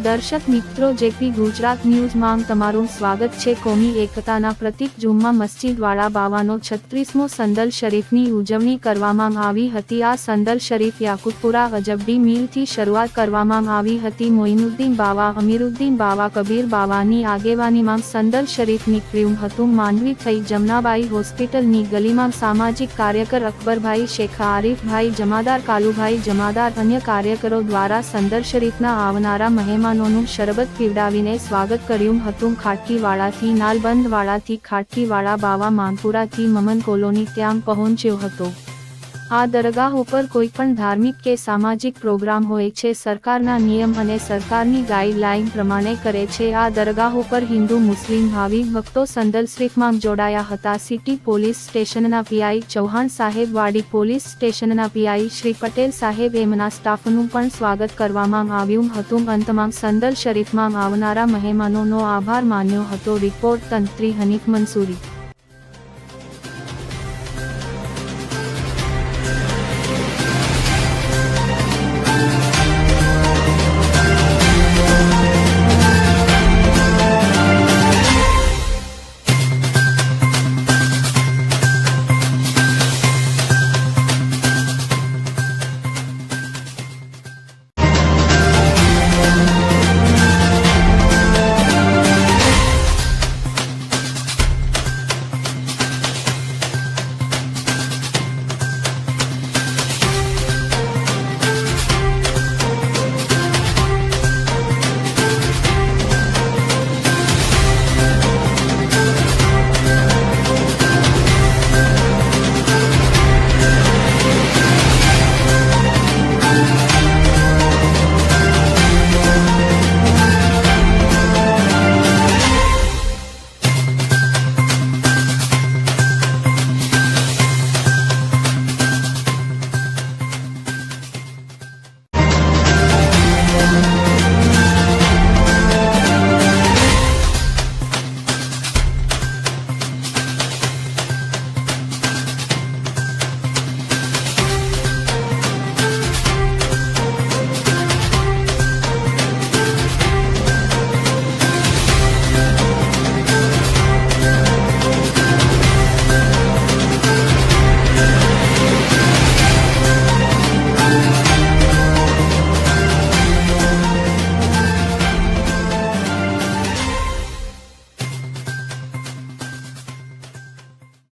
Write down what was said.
દર્શક મિત્રો, જેપી ગુજરાત ન્યૂઝમાં તમારું સ્વાગત છે। કોમી એકતાના પ્રતીક જુમ્મા મસ્જિદવાળા બાવાનો 36મો સંદલ શરીફની ઉજવણી કરવામાં આવી હતી। આ સંદલ શરીફ યાકુતપુરા અજબડી મિલથી શરૂઆત કરવામાં આવી હતી। મોઇનુદ્દીન બાવા, અમીરુદ્દીન બાવા, કબીર બાવાની આગેવાનીમાં સંદલ શરીફ નીકળ્યું હતું। માંડવી થઈ જમનાબાઈ હોસ્પિટલની ગલીમાં સામાજિક કાર્યકર અકબરભાઈ શેખ, આરીફભાઈ જમાદાર, કાલુભાઈ જમાદાર, અન્ય કાર્યકરો દ્વારા સંદલ શરીફના આવનારા મહેમાનોનું શરબત પીવડાવીને સ્વાગત કર્યું હતું। ખાટકીવાડાથી, નાલબંધવાડાથી, ખાટકીવાડા, બાવા, માંગપુરાથી મમન કોલોની ત્યાં પહોંચ્યો હતો। આ દરગાહ ઉપર કોઈપણ ધાર્મિક કે સામાજિક પ્રોગ્રામ હોય છે, સરકારના નિયમ અને સરકારની ગાઈડલાઈન પ્રમાણે કરે છે। આ દરગાહ ઉપર હિન્દુ મુસ્લિમ ભાવિક ભક્તો સંદલ શરીફમાં જોડાયા હતા। સિટી પોલીસ સ્ટેશનના પીઆઈ ચૌહાણ સાહેબ, વાડી પોલીસ સ્ટેશનના પીઆઈ શ્રી પટેલ સાહેબ, એમના સ્ટાફનું પણ સ્વાગત કરવામાં આવ્યું હતું। અંતમાં સંદલ શરીફમાં આવનારા મહેમાનોનો આભાર માન્યો હતો। રિપોર્ટ તંત્રી હનીફ મંસૂરી।